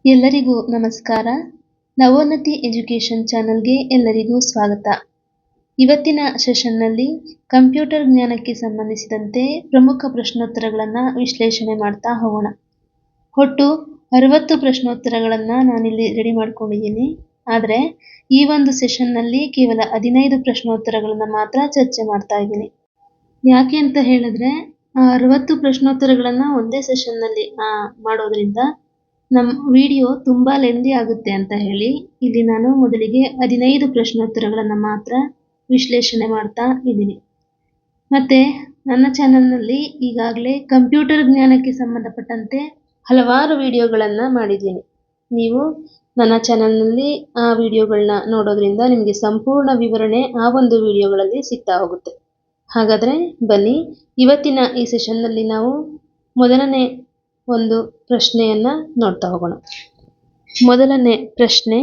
ಎಲ್ಲರಿಗೂ ನಮಸ್ಕಾರ. ನವೋನ್ನತಿ ಎಜುಕೇಷನ್ ಚಾನಲ್ಗೆ ಎಲ್ಲರಿಗೂ ಸ್ವಾಗತ. ಇವತ್ತಿನ ಸೆಷನ್ನಲ್ಲಿ ಕಂಪ್ಯೂಟರ್ ಜ್ಞಾನಕ್ಕೆ ಸಂಬಂಧಿಸಿದಂತೆ ಪ್ರಮುಖ ಪ್ರಶ್ನೋತ್ತರಗಳನ್ನು ವಿಶ್ಲೇಷಣೆ ಮಾಡ್ತಾ ಹೋಗೋಣ. ಒಟ್ಟು 60 ಪ್ರಶ್ನೋತ್ತರಗಳನ್ನು ನಾನಿಲ್ಲಿ ರೆಡಿ ಮಾಡ್ಕೊಂಡಿದ್ದೀನಿ. ಆದರೆ ಈ ಒಂದು ಸೆಷನ್ನಲ್ಲಿ ಕೇವಲ 15 ಪ್ರಶ್ನೋತ್ತರಗಳನ್ನು ಮಾತ್ರ ಚರ್ಚೆ ಮಾಡ್ತಾ ಇದ್ದೀನಿ. ಯಾಕೆ ಅಂತ ಹೇಳಿದ್ರೆ 60 ಪ್ರಶ್ನೋತ್ತರಗಳನ್ನು ಒಂದೇ ಸೆಷನ್ನಲ್ಲಿ ಮಾಡೋದ್ರಿಂದ ನಮ್ಮ ವಿಡಿಯೋ ತುಂಬ ಲೆಂದಿ ಆಗುತ್ತೆ ಅಂತ ಹೇಳಿ ಇಲ್ಲಿ ನಾನು ಮೊದಲಿಗೆ 15 ಪ್ರಶ್ನೋತ್ತರಗಳನ್ನು ಮಾತ್ರ ವಿಶ್ಲೇಷಣೆ ಮಾಡ್ತಾ ಇದ್ದೀನಿ. ಮತ್ತು ನನ್ನ ಚಾನಲ್ನಲ್ಲಿ ಈಗಾಗಲೇ ಕಂಪ್ಯೂಟರ್ ಜ್ಞಾನಕ್ಕೆ ಸಂಬಂಧಪಟ್ಟಂತೆ ಹಲವಾರು ವಿಡಿಯೋಗಳನ್ನು ಮಾಡಿದ್ದೀನಿ. ನೀವು ನನ್ನ ಚಾನಲ್ನಲ್ಲಿ ಆ ವಿಡಿಯೋಗಳನ್ನ ನೋಡೋದ್ರಿಂದ ನಿಮಗೆ ಸಂಪೂರ್ಣ ವಿವರಣೆ ಆ ಒಂದು ವಿಡಿಯೋಗಳಲ್ಲಿ ಸಿಗ್ತಾ ಹೋಗುತ್ತೆ. ಹಾಗಾದರೆ ಬನ್ನಿ, ಇವತ್ತಿನ ಈ ಸೆಷನ್ನಲ್ಲಿ ನಾವು ಮೊದಲನೇ ಒಂದು ಪ್ರಶ್ನೆಯನ್ನು ನೋಡ್ತಾ ಹೋಗೋಣ. ಮೊದಲನೇ ಪ್ರಶ್ನೆ,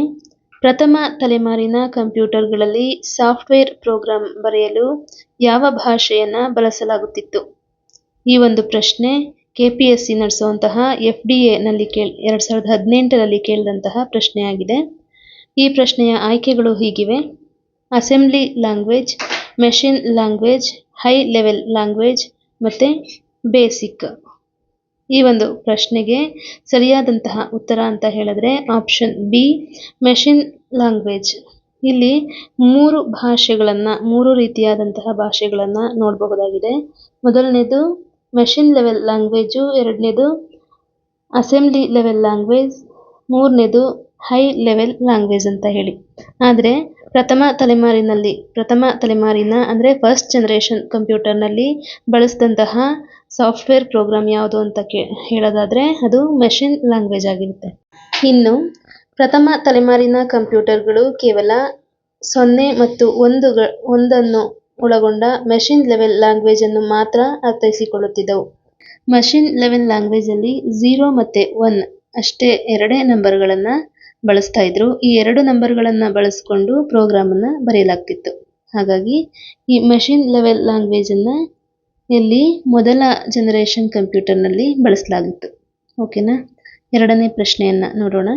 ಪ್ರಥಮ ತಲೆಮಾರಿನ ಕಂಪ್ಯೂಟರ್ಗಳಲ್ಲಿ ಸಾಫ್ಟ್ವೇರ್ ಪ್ರೋಗ್ರಾಂ ಬರೆಯಲು ಯಾವ ಭಾಷೆಯನ್ನು ಬಳಸಲಾಗುತ್ತಿತ್ತು? ಈ ಒಂದು ಪ್ರಶ್ನೆ KPSC ನಡೆಸುವಂತಹ FDA ನಲ್ಲಿ 2018ರಲ್ಲಿ ಕೇಳಿದಂತಹ ಪ್ರಶ್ನೆಯಾಗಿದೆ. ಈ ಪ್ರಶ್ನೆಯ ಆಯ್ಕೆಗಳು ಹೀಗಿವೆ: assembly language, machine language, high level language ಮತ್ತು ಬೇಸಿಕ್. ಈ ಒಂದು ಪ್ರಶ್ನೆಗೆ ಸರಿಯಾದಂತಹ ಉತ್ತರ ಅಂತ ಹೇಳಿದ್ರೆ ಆಪ್ಷನ್ ಬಿ, ಮೆಷಿನ್ ಲ್ಯಾಂಗ್ವೇಜ್. ಇಲ್ಲಿ ಮೂರು ರೀತಿಯಾದಂತಹ ಭಾಷೆಗಳನ್ನು ನೋಡಬಹುದಾಗಿದೆ. ಮೊದಲನೇದು ಮೆಷಿನ್ ಲೆವೆಲ್ ಲ್ಯಾಂಗ್ವೇಜು, ಎರಡನೇದು ಅಸೆಂಬ್ಲಿ ಲೆವೆಲ್ ಲ್ಯಾಂಗ್ವೇಜ್, ಮೂರನೇದು ಹೈ ಲೆವೆಲ್ ಲ್ಯಾಂಗ್ವೇಜ್ ಅಂತ ಹೇಳಿ. ಆದರೆ ಪ್ರಥಮ ತಲೆಮಾರಿನ ಅಂದರೆ ಫಸ್ಟ್ ಜನರೇಷನ್ ಕಂಪ್ಯೂಟರ್ನಲ್ಲಿ ಬಳಸಿದಂತಹ ಸಾಫ್ಟ್ವೇರ್ ಪ್ರೋಗ್ರಾಮ್ ಯಾವುದು ಅಂತ ಹೇಳೋದಾದರೆ ಅದು ಮೆಷಿನ್ ಲ್ಯಾಂಗ್ವೇಜ್ ಆಗಿರುತ್ತೆ. ಇನ್ನು ಪ್ರಥಮ ತಲೆಮಾರಿನ ಕಂಪ್ಯೂಟರ್ಗಳು ಕೇವಲ 0 ಮತ್ತು 1 ಒಳಗೊಂಡ ಮೆಷಿನ್ ಲೆವೆಲ್ ಲ್ಯಾಂಗ್ವೇಜನ್ನು ಮಾತ್ರ ಅರ್ಥೈಸಿಕೊಳ್ಳುತ್ತಿದ್ದವು. ಮೆಷಿನ್ ಲೆವೆಲ್ ಲ್ಯಾಂಗ್ವೇಜಲ್ಲಿ 0 ಮತ್ತು 1 ಅಷ್ಟೇ ಎರಡೇ ನಂಬರ್ಗಳನ್ನು ಬಳಸ್ತಾ ಇದ್ರು. ಈ 2 ನಂಬರ್ಗಳನ್ನು ಬಳಸಿಕೊಂಡು ಪ್ರೋಗ್ರಾಮನ್ನು ಬರೆಯಲಾಗ್ತಿತ್ತು. ಹಾಗಾಗಿ ಈ ಮೆಷಿನ್ ಲೆವೆಲ್ ಲ್ಯಾಂಗ್ವೇಜನ್ನು ಇಲ್ಲಿ ಮೊದಲ ಜನರೇಷನ್ ಕಂಪ್ಯೂಟರ್ನಲ್ಲಿ ಬಳಸಲಾಗಿತ್ತು. ಓಕೆನಾ? ಎರಡನೇ ಪ್ರಶ್ನೆಯನ್ನು ನೋಡೋಣ.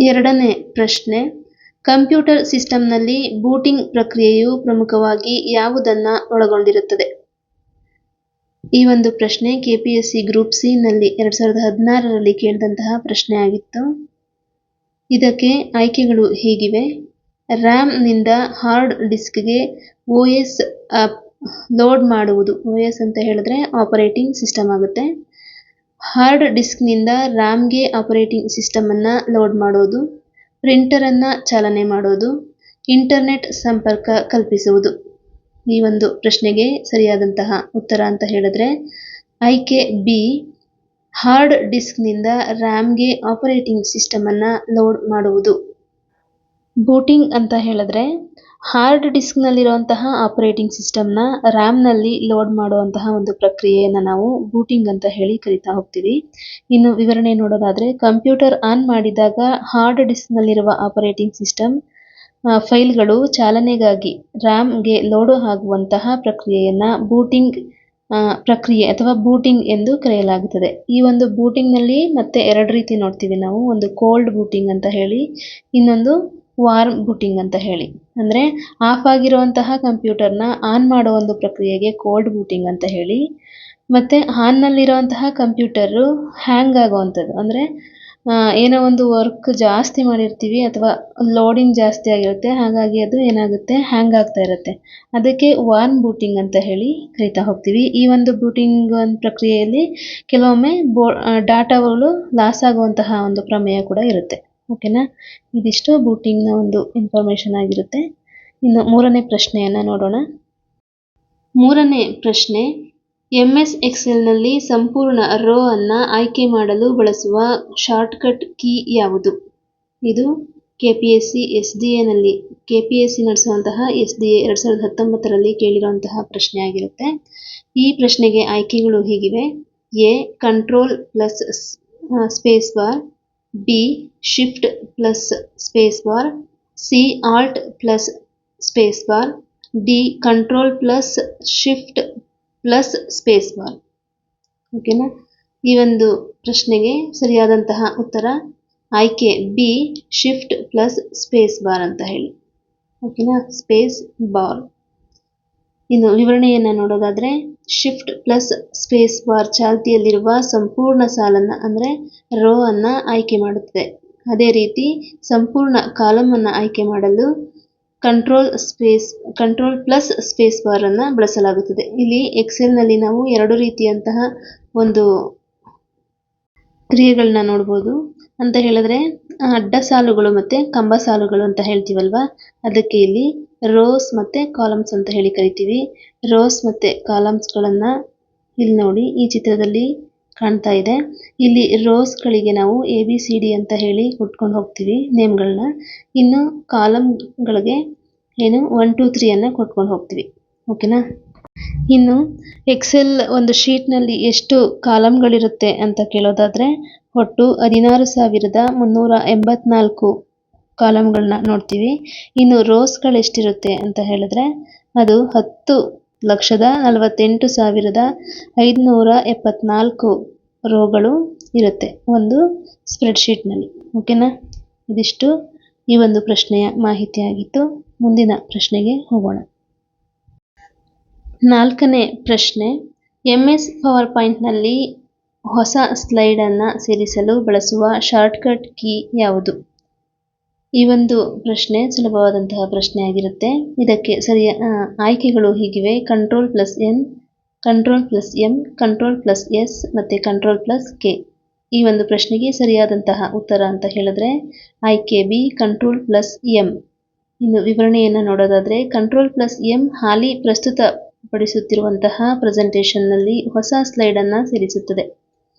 ಎರಡನೇ ಪ್ರಶ್ನೆ, ಕಂಪ್ಯೂಟರ್ ಸಿಸ್ಟಮ್ನಲ್ಲಿ ಬೂಟಿಂಗ್ ಪ್ರಕ್ರಿಯೆಯು ಪ್ರಮುಖವಾಗಿ ಯಾವುದನ್ನು ಒಳಗೊಂಡಿರುತ್ತದೆ? ಈ ಒಂದು ಪ್ರಶ್ನೆ KPSC ಗ್ರೂಪ್ ಸಿ ನಲ್ಲಿ 2016ರಲ್ಲಿ ಕೇಳಿದಂತಹ ಪ್ರಶ್ನೆಯಾಗಿತ್ತು. ಇದಕ್ಕೆ ಆಯ್ಕೆಗಳು ಹೀಗಿವೆ: ರ್ಯಾಮ್ನಿಂದ ಹಾರ್ಡ್ ಡಿಸ್ಕ್ಗೆ OS ಲೋಡ್ ಮಾಡುವುದು. OS ಅಂತ ಹೇಳಿದ್ರೆ ಆಪರೇಟಿಂಗ್ ಸಿಸ್ಟಮ್ ಆಗುತ್ತೆ. ಹಾರ್ಡ್ ಡಿಸ್ಕ್ನಿಂದ ರ್ಯಾಮ್ಗೆ ಆಪರೇಟಿಂಗ್ ಸಿಸ್ಟಮನ್ನು ಲೋಡ್ ಮಾಡೋದು, ಪ್ರಿಂಟರನ್ನು ಚಾಲನೆ ಮಾಡೋದು, ಇಂಟರ್ನೆಟ್ ಸಂಪರ್ಕ ಕಲ್ಪಿಸುವುದು. ಈ ಒಂದು ಪ್ರಶ್ನೆಗೆ ಸರಿಯಾದಂತಹ ಉತ್ತರ ಅಂತ ಹೇಳಿದ್ರೆ ಆಯ್ಕೆ ಬಿ, ಹಾರ್ಡ್ ಡಿಸ್ಕ್ನಿಂದ ರ್ಯಾಮ್ಗೆ ಆಪರೇಟಿಂಗ್ ಸಿಸ್ಟಮನ್ನು ಲೋಡ್ ಮಾಡುವುದು. ಬೂಟಿಂಗ್ ಅಂತ ಹೇಳಿದ್ರೆ ಹಾರ್ಡ್ ಡಿಸ್ಕ್ನಲ್ಲಿರುವಂತಹ ಆಪರೇಟಿಂಗ್ ಸಿಸ್ಟಮ್ನ ರ್ಯಾಮ್ನಲ್ಲಿ ಲೋಡ್ ಮಾಡುವಂತಹ ಒಂದು ಪ್ರಕ್ರಿಯೆಯನ್ನು ನಾವು ಬೂಟಿಂಗ್ ಅಂತ ಹೇಳಿ ಕರಿತಾ ಹೋಗ್ತೀವಿ. ಇನ್ನು ವಿವರಣೆ ನೋಡೋದಾದರೆ, ಕಂಪ್ಯೂಟರ್ ಆನ್ ಮಾಡಿದಾಗ ಹಾರ್ಡ್ ಡಿಸ್ಕ್ನಲ್ಲಿರುವ ಆಪರೇಟಿಂಗ್ ಸಿಸ್ಟಮ್ ಫೈಲ್ಗಳು ಚಾಲನೆಗಾಗಿ ರ್ಯಾಮ್ಗೆ ಲೋಡ್ ಆಗುವಂತಹ ಪ್ರಕ್ರಿಯೆಯನ್ನು ಬೂಟಿಂಗ್ ಪ್ರಕ್ರಿಯೆ ಅಥವಾ ಬೂಟಿಂಗ್ ಎಂದು ಕರೆಯಲಾಗುತ್ತದೆ. ಈ ಒಂದು ಬೂಟಿಂಗ್ನಲ್ಲಿ ಮತ್ತೆ 2 ರೀತಿ ನೋಡ್ತೀವಿ ನಾವು. ಒಂದು ಕೋಲ್ಡ್ ಬೂಟಿಂಗ್ ಅಂತ ಹೇಳಿ, ಇನ್ನೊಂದು ವಾರ್ಮ್ ಬೂಟಿಂಗ್ ಅಂತ ಹೇಳಿ. ಅಂದರೆ ಆಫ್ ಆಗಿರುವಂತಹ ಕಂಪ್ಯೂಟರ್ನ ಆನ್ ಮಾಡೋ ಒಂದು ಪ್ರಕ್ರಿಯೆಗೆ ಕೋಲ್ಡ್ ಬೂಟಿಂಗ್ ಅಂತ ಹೇಳಿ, ಮತ್ತು ಆನ್ನಲ್ಲಿರುವಂತಹ ಕಂಪ್ಯೂಟರು ಹ್ಯಾಂಗ್ ಆಗುವಂಥದ್ದು, ಅಂದರೆ ಏನೋ ಒಂದು ವರ್ಕ್ ಜಾಸ್ತಿ ಮಾಡಿರ್ತೀವಿ ಅಥವಾ ಲೋಡಿಂಗ್ ಜಾಸ್ತಿ ಆಗಿರುತ್ತೆ, ಹಾಗಾಗಿ ಅದು ಏನಾಗುತ್ತೆ, ಹ್ಯಾಂಗ್ ಆಗ್ತಾ ಇರುತ್ತೆ. ಅದಕ್ಕೆ ವಾರ್ಮ್ ಬೂಟಿಂಗ್ ಅಂತ ಹೇಳಿ ಕರಿತಾ ಹೋಗ್ತೀವಿ. ಈ ಒಂದು ಬೂಟಿಂಗ್ ಪ್ರಕ್ರಿಯೆಯಲ್ಲಿ ಕೆಲವೊಮ್ಮೆ ಡಾಟಾಗಳು ಲಾಸ್ ಆಗುವಂತಹ ಒಂದು ಪ್ರಮೇಯ ಕೂಡ ಇರುತ್ತೆ. ಓಕೆನಾ? ಇದಿಷ್ಟು ಬೂಟಿಂಗ್ನ ಒಂದು ಇನ್ಫಾರ್ಮೇಷನ್ ಆಗಿರುತ್ತೆ. ಇನ್ನು ಮೂರನೇ ಪ್ರಶ್ನೆಯನ್ನು ನೋಡೋಣ. ಮೂರನೇ ಪ್ರಶ್ನೆ, MS ಎಕ್ಸೆಲ್ನಲ್ಲಿ ಸಂಪೂರ್ಣ ರೋ ಅನ್ನು ಆಯ್ಕೆ ಮಾಡಲು ಬಳಸುವ ಶಾರ್ಟ್ಕಟ್ ಕೀ ಯಾವುದು? ಇದು KPSC ನಡೆಸುವಂತಹ SDA 2019ರಲ್ಲಿ ಕೇಳಿರುವಂತಹ ಪ್ರಶ್ನೆ ಆಗಿರುತ್ತೆ. ಈ ಪ್ರಶ್ನೆಗೆ ಆಯ್ಕೆಗಳು ಹೀಗಿವೆ: A, control plus space bar, B, shift plus space bar, C, alt plus space bar, D, control plus shift plus space bar. ಓಕೆನಾ? ಈ ಒಂದು ಪ್ರಶ್ನೆಗೆ ಸರಿಯಾದಂತಹ ಉತ್ತರ ಆಯ್ಕೆ B shift plus space bar ಅಂತ ಹೇಳಿ. ಓಕೆನಾ, ಸ್ಪೇಸ್ ಬಾರ್. ಇನ್ನು ವಿವರಣೆಯನ್ನು ನೋಡೋದಾದ್ರೆ, ಶಿಫ್ಟ್ ಪ್ಲಸ್ ಸ್ಪೇಸ್ ಬಾರ್ ಚಾಲ್ತಿಯಲ್ಲಿರುವ ಸಂಪೂರ್ಣ ಸಾಲನ್ನು ಅಂದರೆ ರೋ ಅನ್ನು ಆಯ್ಕೆ ಮಾಡುತ್ತದೆ. ಅದೇ ರೀತಿ ಸಂಪೂರ್ಣ ಕಾಲಮ್ ಅನ್ನು ಆಯ್ಕೆ ಮಾಡಲು ಕಂಟ್ರೋಲ್ ಪ್ಲಸ್ ಸ್ಪೇಸ್ ಬಾರ್ ಅನ್ನು ಬಳಸಲಾಗುತ್ತದೆ. ಇಲ್ಲಿ ಎಕ್ಸೆಲ್ನಲ್ಲಿ ನಾವು ಎರಡು ರೀತಿಯಂತಹ ಒಂದು ಕ್ರಿಯೆಗಳನ್ನ ನೋಡ್ಬೋದು. ಅಂತ ಹೇಳಿದ್ರೆ ಅಡ್ಡ ಸಾಲುಗಳು ಮತ್ತು ಕಂಬ ಸಾಲುಗಳು ಅಂತ ಹೇಳ್ತೀವಲ್ವಾ, ಅದಕ್ಕೆ ಇಲ್ಲಿ ರೋಸ್ ಮತ್ತು ಕಾಲಮ್ಸ್ ಅಂತ ಹೇಳಿ ಕರಿತೀವಿ. ರೋಸ್ ಮತ್ತು ಕಾಲಮ್ಸ್ಗಳನ್ನು ಇಲ್ಲಿ ನೋಡಿ, ಈ ಚಿತ್ರದಲ್ಲಿ ಕಾಣ್ತಾ ಇದೆ. ಇಲ್ಲಿ ರೋಸ್ಗಳಿಗೆ ನಾವು ABCD ಅಂತ ಹೇಳಿ ಕೊಟ್ಕೊಂಡು ಹೋಗ್ತೀವಿ ನೇಮ್ಗಳನ್ನ. ಇನ್ನು ಕಾಲಮ್ಗಳಿಗೆ 1 2 3 ಅನ್ನು ಕೊಟ್ಕೊಂಡು ಹೋಗ್ತೀವಿ. ಓಕೆನಾ. ಇನ್ನು ಎಕ್ಸೆಲ್ ಒಂದು ಶೀಟ್ನಲ್ಲಿ ಎಷ್ಟು ಕಾಲಮ್ಗಳಿರುತ್ತೆ ಅಂತ ಕೇಳೋದಾದರೆ, ಒಟ್ಟು 16,384 ಕಾಲಮ್ಗಳನ್ನ ನೋಡ್ತೀವಿ. ಇನ್ನು ರೋಸ್ಗಳು ಎಷ್ಟಿರುತ್ತೆ ಅಂತ ಹೇಳಿದ್ರೆ, ಅದು 10,48,574 ರೋಗಳು ಇರುತ್ತೆ ಒಂದು ಸ್ಪ್ರೆಡ್ಶೀಟ್ನಲ್ಲಿ. ಓಕೆನಾ. ಇದಿಷ್ಟು ಈ ಒಂದು ಪ್ರಶ್ನೆಯ ಮಾಹಿತಿಯಾಗಿತ್ತು. ಮುಂದಿನ ಪ್ರಶ್ನೆಗೆ ಹೋಗೋಣ. 4ನೇ ಪ್ರಶ್ನೆ, MS ಪವರ್ಪಾಯಿಂಟ್ನಲ್ಲಿ ಹೊಸ ಸ್ಲೈಡ್ ಅನ್ನು ಸೇರಿಸಲು ಬಳಸುವ ಶಾರ್ಟ್ಕಟ್ ಕೀ ಯಾವುದು? ಈ ಒಂದು ಪ್ರಶ್ನೆ ಸುಲಭವಾದಂತಹ ಪ್ರಶ್ನೆ ಆಗಿರುತ್ತೆ. ಇದಕ್ಕೆ ಸರಿಯ ಆಯ್ಕೆಗಳು ಹೀಗಿವೆ: Ctrl+N, Ctrl+M, Ctrl+S ಮತ್ತು Ctrl+K. ಈ ಒಂದು ಪ್ರಶ್ನೆಗೆ ಸರಿಯಾದಂತಹ ಉತ್ತರ ಅಂತ ಹೇಳಿದ್ರೆ ಆಯ್ಕೆ ಬಿ Ctrl+M. ಇನ್ನು ವಿವರಣೆಯನ್ನು ನೋಡೋದಾದರೆ, Ctrl+M ಹಾಲಿ ಪ್ರಸ್ತುತಪಡಿಸುತ್ತಿರುವಂತಹ ಪ್ರೆಸೆಂಟೇಷನ್ನಲ್ಲಿ ಹೊಸ ಸ್ಲೈಡ್ ಅನ್ನು ಸೇರಿಸುತ್ತದೆ.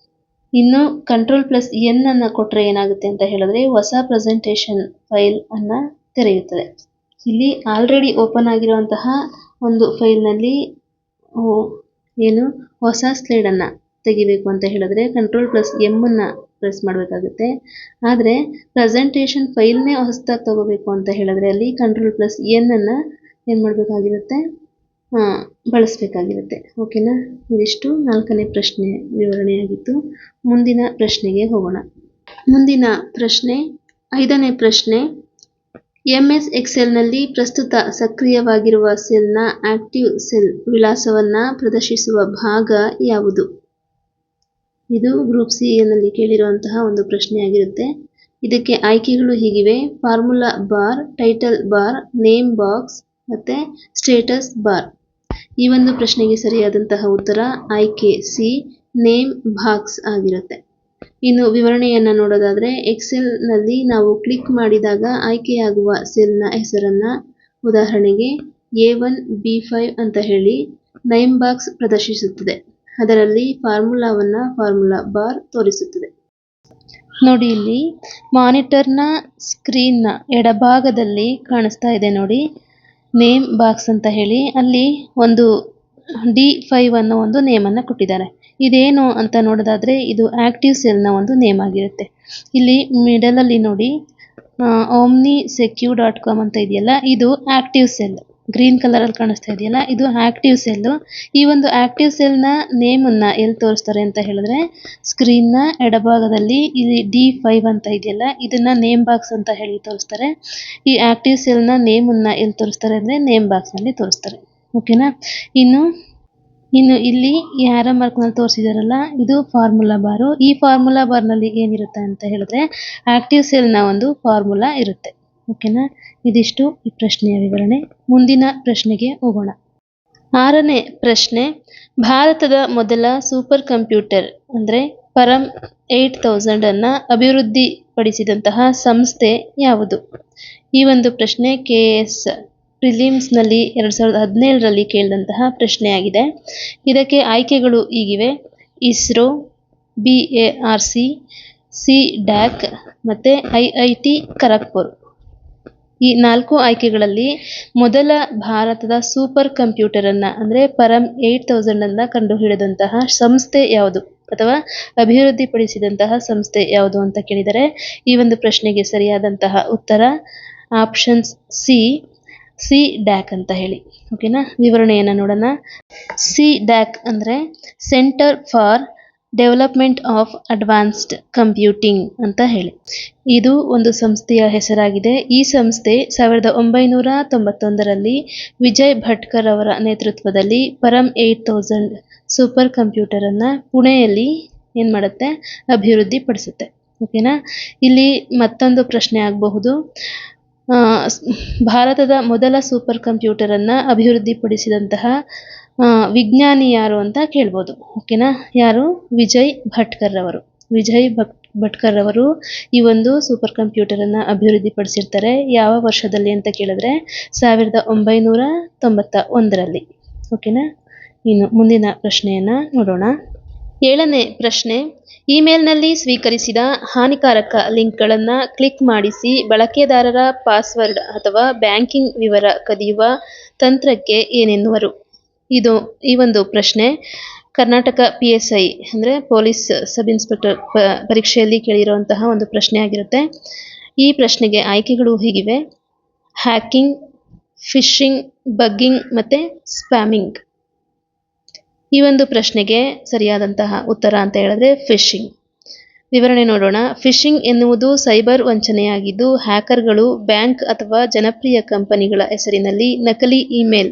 ಇನ್ನು Ctrl+N ಅನ್ನು ಕೊಟ್ಟರೆ ಏನಾಗುತ್ತೆ ಅಂತ ಹೇಳಿದ್ರೆ ಹೊಸ ಪ್ರೆಸೆಂಟೇಷನ್ ಫೈಲ್ ಅನ್ನು ತೆರೆಯುತ್ತದೆ. ಇಲ್ಲಿ ಆಲ್ರೆಡಿ ಓಪನ್ ಆಗಿರುವಂತಹ ಒಂದು ಫೈಲ್ನಲ್ಲಿ ಹೊಸ ಸ್ಲೈಡ್ ಅನ್ನು ತೆಗಿಬೇಕು ಅಂತ ಹೇಳಿದ್ರೆ Ctrl+M ಅನ್ನು ಪ್ರೆಸ್ ಮಾಡಬೇಕಾಗುತ್ತೆ. ಆದರೆ ಪ್ರೆಸೆಂಟೇಷನ್ ಫೈಲ್ನೇ ಹೊಸದಾಗಿ ತಗೋಬೇಕು ಅಂತ ಹೇಳಿದ್ರೆ ಅಲ್ಲಿ Ctrl+N ಅನ್ನು ಏನು ಮಾಡಬೇಕಾಗಿರುತ್ತೆ, ಬಳಸಬೇಕಾಗಿರುತ್ತೆ. ಓಕೆನಾ. ಇದಿಷ್ಟು 4ನೇ ಪ್ರಶ್ನೆ ವಿವರಣೆಯಾಗಿತ್ತು. ಮುಂದಿನ ಪ್ರಶ್ನೆಗೆ ಹೋಗೋಣ. ಮುಂದಿನ ಪ್ರಶ್ನೆ 5ನೇ ಪ್ರಶ್ನೆ, MS ಎಕ್ಸೆಲ್ನಲ್ಲಿ ಪ್ರಸ್ತುತ ಸಕ್ರಿಯವಾಗಿರುವ ಸೆಲ್ನ ಆಕ್ಟಿವ್ ಸೆಲ್ ವಿಳಾಸವನ್ನು ಪ್ರದರ್ಶಿಸುವ ಭಾಗ ಯಾವುದು? ಇದು ಗ್ರೂಪ್ ಸಿ ಯಲ್ಲಿ ಕೇಳಿರುವಂತಹ ಒಂದು ಪ್ರಶ್ನೆಯಾಗಿರುತ್ತೆ. ಇದಕ್ಕೆ ಆಯ್ಕೆಗಳು ಹೀಗಿವೆ: formula bar, title bar, name box ಮತ್ತು ಸ್ಟೇಟಸ್ ಬಾರ್. ಈ ಒಂದು ಪ್ರಶ್ನೆಗೆ ಸರಿಯಾದಂತಹ ಉತ್ತರ ಆಯ್ಕೆ ಸಿ ನೇಮ್ ಬಾಕ್ಸ್ ಆಗಿರುತ್ತೆ. ಇನ್ನು ವಿವರಣೆಯನ್ನು ನೋಡೋದಾದರೆ, ಎಕ್ಸೆಲ್ನಲ್ಲಿ ನಾವು ಕ್ಲಿಕ್ ಮಾಡಿದಾಗ ಆಯ್ಕೆಯಾಗುವ ಸೆಲ್ನ ಹೆಸರನ್ನು, ಉದಾಹರಣೆಗೆ A1 B5 ಅಂತ ಹೇಳಿ ನೇಮ್ ಬಾಕ್ಸ್ ಪ್ರದರ್ಶಿಸುತ್ತದೆ. ಅದರಲ್ಲಿ ಫಾರ್ಮುಲಾವನ್ನು ಫಾರ್ಮುಲಾ ಬಾರ್ ತೋರಿಸುತ್ತದೆ. ನೋಡಿ, ಇಲ್ಲಿ ಮಾನಿಟರ್ನ ಸ್ಕ್ರೀನ್ನ ಎಡಭಾಗದಲ್ಲಿ ಕಾಣಿಸ್ತಾ ಇದೆ ನೋಡಿ, ನೇಮ್ ಬಾಕ್ಸ್ ಅಂತ ಹೇಳಿ. ಅಲ್ಲಿ ಒಂದು D5 ಅನ್ನೋ ಒಂದು ನೇಮನ್ನು ಕೊಟ್ಟಿದ್ದಾರೆ. ಇದೇನು ಅಂತ ನೋಡೋದಾದರೆ ಇದು ಆಕ್ಟಿವ್ ಸೆಲ್ನ ಒಂದು ನೇಮ್ ಆಗಿರುತ್ತೆ. ಇಲ್ಲಿ ಮಿಡಲಲ್ಲಿ ನೋಡಿ omnisecu.com ಅಂತ ಇದೆಯಲ್ಲ, ಇದು ಆಕ್ಟಿವ್ ಸೆಲ್. ಗ್ರೀನ್ ಕಲರಲ್ಲಿ ಕಾಣಿಸ್ತಾ ಇದೆಯಲ್ಲ, ಇದು ಆಕ್ಟಿವ್ ಸೆಲ್ಲು. ಈ ಒಂದು ಆಕ್ಟಿವ್ ಸೆಲ್ನ ನೇಮನ್ನು ಎಲ್ಲಿ ತೋರಿಸ್ತಾರೆ ಅಂತ ಹೇಳಿದ್ರೆ ಸ್ಕ್ರೀನ್ನ ಎಡಭಾಗದಲ್ಲಿ ಇಲ್ಲಿ D5 ಅಂತ ಇದೆಯಲ್ಲ, ಇದನ್ನು ನೇಮ್ ಬಾಕ್ಸ್ ಅಂತ ಹೇಳಿ ತೋರಿಸ್ತಾರೆ. ಈ ಆಕ್ಟಿವ್ ಸೆಲ್ನ ನೇಮನ್ನು ಎಲ್ಲಿ ತೋರಿಸ್ತಾರೆ ಅಂದರೆ ನೇಮ್ ಬಾಕ್ಸ್ನಲ್ಲಿ ತೋರಿಸ್ತಾರೆ. ಓಕೆನಾ. ಇನ್ನು ಇಲ್ಲಿ ಈ ಆರೋ ಮಾರ್ಕ್ನಲ್ಲಿ ತೋರಿಸಿದಾರಲ್ಲ, ಇದು ಫಾರ್ಮುಲಾ ಬಾರು. ಈ ಫಾರ್ಮುಲಾ ಬಾರ್ನಲ್ಲಿ ಏನಿರುತ್ತೆ ಅಂತ ಹೇಳಿದ್ರೆ ಆಕ್ಟಿವ್ ಸೆಲ್ನ ಒಂದು ಫಾರ್ಮುಲಾ ಇರುತ್ತೆ. ಓಕೆನಾ. ಇದಿಷ್ಟು ಈ ಪ್ರಶ್ನೆಯ ವಿವರಣೆ. ಮುಂದಿನ ಪ್ರಶ್ನೆಗೆ ಹೋಗೋಣ. 6ನೇ ಪ್ರಶ್ನೆ, ಭಾರತದ ಮೊದಲ ಸೂಪರ್ ಕಂಪ್ಯೂಟರ್ ಅಂದರೆ ಪರಂ 8000 ಅನ್ನು ಅಭಿವೃದ್ಧಿಪಡಿಸಿದಂತಹ ಸಂಸ್ಥೆ ಯಾವುದು? ಈ ಒಂದು ಪ್ರಶ್ನೆ KS ಪ್ರಿಲಿಮ್ಸ್ನಲ್ಲಿ 2017ರಲ್ಲಿ ಕೇಳಿದಂತಹ ಪ್ರಶ್ನೆಯಾಗಿದೆ. ಇದಕ್ಕೆ ಆಯ್ಕೆಗಳು ಹೀಗಿವೆ: ಇಸ್ರೋ, BARC, CDAC ಮತ್ತು IIT ಖರಗ್ಪುರ್. ಈ 4 ಆಯ್ಕೆಗಳಲ್ಲಿ ಮೊದಲ ಭಾರತದ ಸೂಪರ್ ಕಂಪ್ಯೂಟರ್ ಅನ್ನು ಅಂದರೆ ಪರಂ 8000 ಅನ್ನು ಕಂಡುಹಿಡಿದಂತಹ ಸಂಸ್ಥೆ ಯಾವುದು ಅಥವಾ ಅಭಿವೃದ್ಧಿಪಡಿಸಿದಂತಹ ಸಂಸ್ಥೆ ಯಾವುದು ಅಂತ ಕೇಳಿದರೆ ಈ ಒಂದು ಪ್ರಶ್ನೆಗೆ ಸರಿಯಾದಂತಹ ಉತ್ತರ ಆಪ್ಷನ್ಸ್ CDAC ಅಂತ ಹೇಳಿ. ಓಕೆನಾ. ವಿವರಣೆಯನ್ನು ನೋಡೋಣ. CDAC ಅಂದರೆ centre for development of advanced computing ಅಂತ ಹೇಳಿ. ಇದು ಒಂದು ಸಂಸ್ಥೆಯ ಹೆಸರಾಗಿದೆ. ಈ ಸಂಸ್ಥೆ 1991ರಲ್ಲಿ ವಿಜಯ್ ಭಟ್ಕರ್ ಅವರ ನೇತೃತ್ವದಲ್ಲಿ ಪರಂ 8000 ಸೂಪರ್ ಕಂಪ್ಯೂಟರ್ ಅನ್ನ ಪುಣೆಯಲ್ಲಿ ಏನ್ ಮಾಡುತ್ತೆ, ಅಭಿವೃದ್ಧಿ ಪಡಿಸುತ್ತೆ. ಓಕೆನಾ. ಇಲ್ಲಿ ಮತ್ತೊಂದು ಪ್ರಶ್ನೆ ಆಗಬಹುದು, ಭಾರತದ ಮೊದಲ ಸೂಪರ್ ಕಂಪ್ಯೂಟರ್ ಅನ್ನ ಅಭಿವೃದ್ಧಿಪಡಿಸಿದಂತಹ ವಿಜ್ಞಾನಿ ಯಾರು ಅಂತ ಕೇಳ್ಬೋದು. ಓಕೆನಾ. ಯಾರು? ವಿಜಯ್ ಭಟ್ಕರ್ ಅವರು. ವಿಜಯ್ ಭಟ್ಕರ್ ಅವರು ಈ ಒಂದು ಸೂಪರ್ ಕಂಪ್ಯೂಟರ್ ಅನ್ನ ಅಭಿವೃದ್ಧಿಪಡಿಸಿರ್ತಾರೆ. ಯಾವ ವರ್ಷದಲ್ಲಿ ಅಂತ ಕೇಳಿದ್ರೆ 1991ರಲ್ಲಿ. ಓಕೆನಾ. ಇನ್ನು ಮುಂದಿನ ಪ್ರಶ್ನೆಯನ್ನ ನೋಡೋಣ. 7ನೇ ಪ್ರಶ್ನೆ, ಇಮೇಲ್ನಲ್ಲಿ ಸ್ವೀಕರಿಸಿದ ಹಾನಿಕಾರಕ ಲಿಂಕ್ಗಳನ್ನು ಕ್ಲಿಕ್ ಮಾಡಿಸಿ ಬಳಕೆದಾರರ ಪಾಸ್ವರ್ಡ್ ಅಥವಾ ಬ್ಯಾಂಕಿಂಗ್ ವಿವರ ಕದಿಯುವ ತಂತ್ರಕ್ಕೆ ಏನೆನ್ನುವರು? ಈ ಒಂದು ಪ್ರಶ್ನೆ ಕರ್ನಾಟಕ PSI ಅಂದರೆ ಪೊಲೀಸ್ ಸಬ್ ಇನ್ಸ್ಪೆಕ್ಟರ್ ಪರೀಕ್ಷೆಯಲ್ಲಿ ಕೇಳಿರುವಂತಹ ಒಂದು ಪ್ರಶ್ನೆ ಆಗಿರುತ್ತೆ. ಈ ಪ್ರಶ್ನೆಗೆ ಆಯ್ಕೆಗಳು ಹೀಗಿವೆ: ಹ್ಯಾಕಿಂಗ್, ಫಿಶಿಂಗ್, ಬಗ್ಗಿಂಗ್ ಮತ್ತು ಸ್ಪ್ಯಾಮಿಂಗ್. ಈ ಒಂದು ಪ್ರಶ್ನೆಗೆ ಸರಿಯಾದಂತಹ ಉತ್ತರ ಅಂತ ಹೇಳಿದ್ರೆ ಫಿಶಿಂಗ್. ವಿವರಣೆ ನೋಡೋಣ. ಫಿಶಿಂಗ್ ಎನ್ನುವುದು ಸೈಬರ್ ವಂಚನೆಯಾಗಿದ್ದು, ಹ್ಯಾಕರ್ಗಳು ಬ್ಯಾಂಕ್ ಅಥವಾ ಜನಪ್ರಿಯ ಕಂಪನಿಗಳ ಹೆಸರಿನಲ್ಲಿ ನಕಲಿ ಇಮೇಲ್,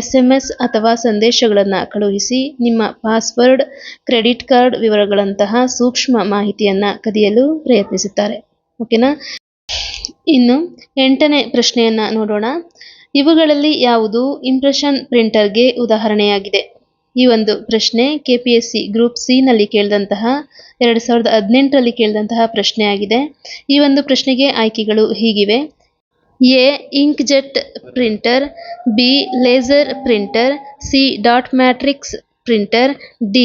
SMS ಅಥವಾ ಸಂದೇಶಗಳನ್ನು ಕಳುಹಿಸಿ ನಿಮ್ಮ ಪಾಸ್ವರ್ಡ್, ಕ್ರೆಡಿಟ್ ಕಾರ್ಡ್ ವಿವರಗಳಂತಹ ಸೂಕ್ಷ್ಮ ಮಾಹಿತಿಯನ್ನು ಕದಿಯಲು ಪ್ರಯತ್ನಿಸುತ್ತಾರೆ. ಓಕೆನಾ. ಇನ್ನು 8ನೇ ಪ್ರಶ್ನೆಯನ್ನ ನೋಡೋಣ. ಇವುಗಳಲ್ಲಿ ಯಾವುದು ಇಂಪ್ರೆಷನ್ ಪ್ರಿಂಟರ್ಗೆ ಉದಾಹರಣೆಯಾಗಿದೆ? ಈ ಒಂದು ಪ್ರಶ್ನೆ KPSC ಗ್ರೂಪ್ C ನಲ್ಲಿ ಕೇಳಿದಂತಹ 2018ರಲ್ಲಿ ಕೇಳಿದಂತಹ ಪ್ರಶ್ನೆ ಆಗಿದೆ. ಈ ಒಂದು ಪ್ರಶ್ನೆಗೆ ಆಯ್ಕೆಗಳು ಹೀಗಿವೆ: A inkjet printer, B laser printer, C dot matrix printer, D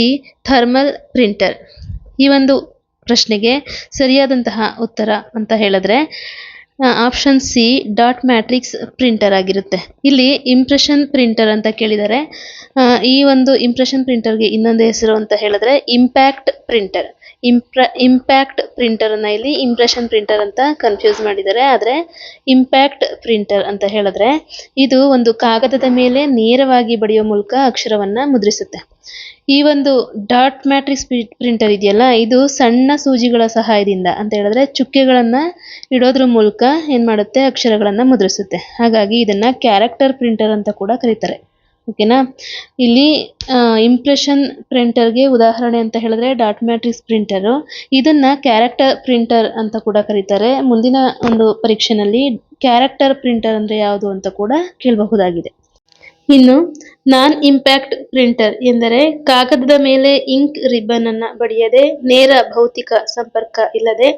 thermal printer. ಈ ಒಂದು ಪ್ರಶ್ನೆಗೆ ಸರಿಯಾದಂತಹ ಉತ್ತರ ಅಂತ ಹೇಳಿದ್ರೆ option C dot matrix printer ಆಗಿರುತ್ತೆ. ಇಲ್ಲಿ ಇಂಪ್ರೆಷನ್ ಪ್ರಿಂಟರ್ ಅಂತ ಕೇಳಿದರೆ, ಈ ಒಂದು ಇಂಪ್ರೆಷನ್ ಪ್ರಿಂಟರ್ಗೆ ಇನ್ನೊಂದು ಹೆಸರು ಅಂತ ಹೇಳಿದ್ರೆ ಇಂಪ್ಯಾಕ್ಟ್ ಪ್ರಿಂಟರ್. ಇಂಪ್ಯಾಕ್ಟ್ ಪ್ರಿಂಟರ್ ಅನ್ನ ಇಲ್ಲಿ ಇಂಪ್ರೆಷನ್ ಪ್ರಿಂಟರ್ ಅಂತ ಕನ್ಫ್ಯೂಸ್ ಮಾಡಿದ್ದಾರೆ. ಆದರೆ ಇಂಪ್ಯಾಕ್ಟ್ ಪ್ರಿಂಟರ್ ಅಂತ ಹೇಳಿದ್ರೆ ಇದು ಒಂದು ಕಾಗದದ ಮೇಲೆ ನೇರವಾಗಿ ಬರೆಯುವ ಮೂಲಕ ಅಕ್ಷರವನ್ನ ಮುದ್ರಿಸುತ್ತೆ. ಈ ಒಂದು ಡಾಟ್ ಮ್ಯಾಟ್ರಿಕ್ಸ್ ಪ್ರಿಂಟರ್ ಇದೆಯಲ್ಲ, ಇದು ಸಣ್ಣ ಸೂಜಿಗಳ ಸಹಾಯದಿಂದ ಅಂತ ಹೇಳಿದ್ರೆ ಚುಕ್ಕೆಗಳನ್ನ ಇಡೋದ್ರ ಮೂಲಕ ಏನ್ ಮಾಡುತ್ತೆ, ಅಕ್ಷರಗಳನ್ನ ಮುದ್ರಿಸುತ್ತೆ. ಹಾಗಾಗಿ ಇದನ್ನ ಕ್ಯಾರೆಕ್ಟರ್ ಪ್ರಿಂಟರ್ ಅಂತ ಕೂಡ ಕರೀತಾರೆ. ಓಕೆನಾ. ಇಲ್ಲಿ ಇಂಪ್ರೆಷನ್ ಪ್ರಿಂಟರ್ಗೆ ಉದಾಹರಣೆ ಅಂತ ಹೇಳಿದ್ರೆ ಡಾಟ್ ಮ್ಯಾಟ್ರಿಕ್ಸ್ ಪ್ರಿಂಟರ್, ಇದನ್ನ ಕ್ಯಾರೆಕ್ಟರ್ ಪ್ರಿಂಟರ್ ಅಂತ ಕೂಡ ಕರೀತಾರೆ. ಮುಂದಿನ ಒಂದು ಪರೀಕ್ಷೆನಲ್ಲಿ ಕ್ಯಾರೆಕ್ಟರ್ ಪ್ರಿಂಟರ್ ಅಂದ್ರೆ ಯಾವುದು ಅಂತ ಕೂಡ ಕೇಳಬಹುದಾಗಿದೆ. ಇನ್ನು ನಾನ್ ಇಂಪ್ಯಾಕ್ಟ್ ಪ್ರಿಂಟರ್ ಎಂದರೆ ಕಾಗದದ ಮೇಲೆ ಇಂಕ್ ರಿಬ್ಬನ್ ಅನ್ನ ಬಡಿಯದೆ ನೇರ ಭೌತಿಕ ಸಂಪರ್ಕ ಇಲ್ಲದೆ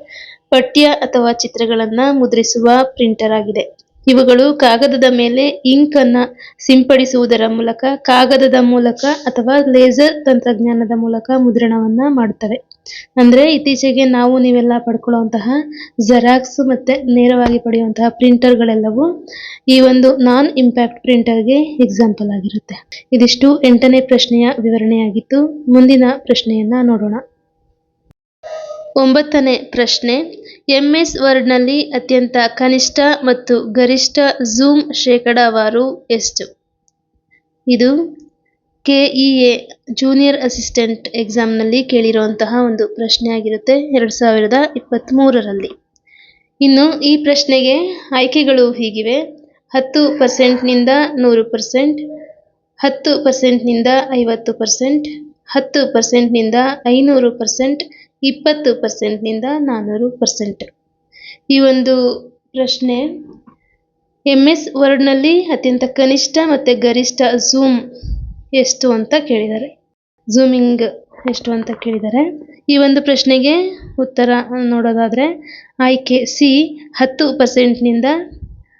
ಪಠ್ಯ ಅಥವಾ ಚಿತ್ರಗಳನ್ನ ಮುದ್ರಿಸುವ ಪ್ರಿಂಟರ್ ಆಗಿದೆ. ಇವುಗಳು ಕಾಗದದ ಮೇಲೆ ಇಂಕ್ ಅನ್ನ ಸಿಂಪಡಿಸುವುದರ ಮೂಲಕ, ಕಾಗದದ ಮೂಲಕ ಅಥವಾ ಲೇಸರ್ ತಂತ್ರಜ್ಞಾನದ ಮೂಲಕ ಮುದ್ರಣವನ್ನ ಮಾಡುತ್ತವೆ. ಅಂದ್ರೆ ಇತ್ತೀಚೆಗೆ ನೀವೆಲ್ಲ ಪಡ್ಕೊಳ್ಳುವಂತಹ ಜೆರಾಕ್ಸ್ ಮತ್ತೆ ನೇರವಾಗಿ ಪಡೆಯುವಂತಹ ಪ್ರಿಂಟರ್ಗಳೆಲ್ಲವೂ ಈ ಒಂದು ನಾನ್ ಇಂಪ್ಯಾಕ್ಟ್ ಪ್ರಿಂಟರ್ಗೆ ಎಕ್ಸಾಂಪಲ್ ಆಗಿರುತ್ತೆ. ಇದಿಷ್ಟು 8ನೇ ಪ್ರಶ್ನೆಯ ವಿವರಣೆಯಾಗಿತ್ತು. ಮುಂದಿನ ಪ್ರಶ್ನೆಯನ್ನ ನೋಡೋಣ. 9ನೇ ಪ್ರಶ್ನೆ, MS ವರ್ಡ್ನಲ್ಲಿ ಅತ್ಯಂತ ಕನಿಷ್ಠ ಮತ್ತು ಗರಿಷ್ಠ ಝೂಮ್ ಶೇಕಡಾವಾರು ಎಷ್ಟು? ಇದು KEA ಜೂನಿಯರ್ ಅಸಿಸ್ಟೆಂಟ್ ಎಕ್ಸಾಮ್ನಲ್ಲಿ ಕೇಳಿರುವಂತಹ ಒಂದು ಪ್ರಶ್ನೆ ಆಗಿರುತ್ತೆ 2023ರಲ್ಲಿ. ಇನ್ನು ಈ ಪ್ರಶ್ನೆಗೆ ಆಯ್ಕೆಗಳು ಹೀಗಿವೆ: 10%ನಿಂದ 100%, 10%ನಿಂದ 50%, 10%ನಿಂದ 500%, 20%ನಿಂದ 400%. ಈ ಒಂದು ಪ್ರಶ್ನೆ MS ವರ್ಡ್ನಲ್ಲಿ ಅತ್ಯಂತ ಕನಿಷ್ಠ ಮತ್ತೆ ಗರಿಷ್ಠ ಝೂಮ್ ಎಷ್ಟು ಅಂತ ಕೇಳಿದ್ದಾರೆ, ಝೂಮಿಂಗ್ ಎಷ್ಟು ಅಂತ ಕೇಳಿದ್ದಾರೆ. ಈ ಒಂದು ಪ್ರಶ್ನೆಗೆ ಉತ್ತರ ನೋಡೋದಾದ್ರೆ ಆಯ್ಕೆ C 10%ನಿಂದ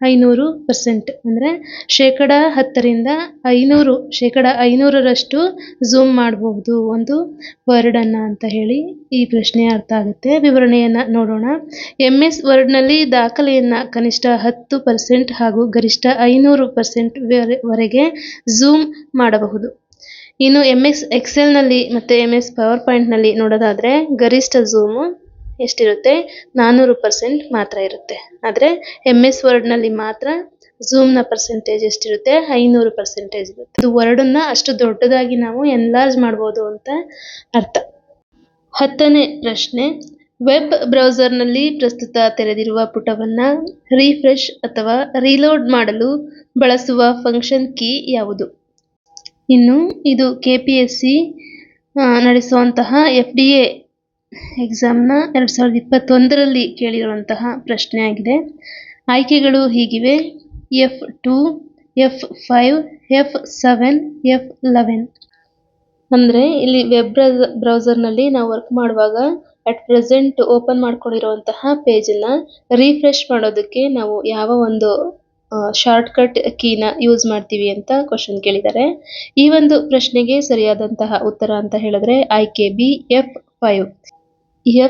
500%, ಅಂದ್ರೆ 10%ರಿಂದ 500% ಝೂಮ್ ಮಾಡಬಹುದು ಒಂದು ವರ್ಡ್ ಅನ್ನ ಅಂತ ಹೇಳಿ ಈ ಪ್ರಶ್ನೆ ಅರ್ಥ ಆಗುತ್ತೆ. ವಿವರಣೆಯನ್ನ ನೋಡೋಣ. MS ವರ್ಡ್ನಲ್ಲಿ ದಾಖಲೆಯನ್ನ ಕನಿಷ್ಠ 10% ಹಾಗೂ ಗರಿಷ್ಠ 500% ವರೆಗೆ ಝೂಮ್ ಮಾಡಬಹುದು. ಇನ್ನು MS ಎಕ್ಸೆಲ್ನಲ್ಲಿ ಮತ್ತೆ MS ಪವರ್ ಪಾಯಿಂಟ್ನಲ್ಲಿ ನೋಡೋದಾದ್ರೆ ಗರಿಷ್ಠ ಝೂಮ್ ಎಷ್ಟಿರುತ್ತೆ, 400% ಮಾತ್ರ ಇರುತ್ತೆ. ಆದರೆ MS ವರ್ಡ್ನಲ್ಲಿ ಮಾತ್ರ ಝೂಮ್ನ ಪರ್ಸೆಂಟೇಜ್ ಎಷ್ಟಿರುತ್ತೆ, 500% ಇರುತ್ತೆ. ಇದು ವರ್ಡನ್ನ ಅಷ್ಟು ದೊಡ್ಡದಾಗಿ ನಾವು ಎನ್ಲಾರ್ಜ್ ಮಾಡ್ಬೋದು ಅಂತ ಅರ್ಥ. 10ನೇ ಪ್ರಶ್ನೆ, ವೆಬ್ ಬ್ರೌಸರ್ನಲ್ಲಿ ಪ್ರಸ್ತುತ ತೆರೆದಿರುವ ಪುಟವನ್ನು ರಿಫ್ರೆಶ್ ಅಥವಾ ರೀಲೋಡ್ ಮಾಡಲು ಬಳಸುವ ಫಂಕ್ಷನ್ ಕೀ ಯಾವುದು? ಇನ್ನು ಇದು KPSC ನಡೆಸುವಂತಹ FDA ಎಕ್ಸಾಮ್ನ 2021ರಲ್ಲಿ ಕೇಳಿರುವಂತಹ ಪ್ರಶ್ನೆಯಾಗಿದೆ. ಆಯ್ಕೆಗಳು ಹೀಗಿವೆ: F2, F5, F7, F11. ಅಂದರೆ ಇಲ್ಲಿ ವೆಬ್ ಬ್ರೌಸರ್ನಲ್ಲಿ ನಾವು ವರ್ಕ್ ಮಾಡುವಾಗ ಅಟ್ ಪ್ರೆಸೆಂಟ್ ಓಪನ್ ಮಾಡ್ಕೊಂಡಿರುವಂತಹ ಪೇಜನ್ನು ರಿಫ್ರೆಶ್ ಮಾಡೋದಕ್ಕೆ ನಾವು ಯಾವ ಒಂದು ಶಾರ್ಟ್ಕಟ್ ಕೀನ ಯೂಸ್ ಮಾಡ್ತೀವಿ ಅಂತ ಕ್ವಶನ್ ಕೇಳಿದ್ದಾರೆ. ಈ ಒಂದು ಪ್ರಶ್ನೆಗೆ ಸರಿಯಾದಂತಹ ಉತ್ತರ ಅಂತ ಹೇಳಿದ್ರೆ ಆಯ್ಕೆ ಬಿ, F5.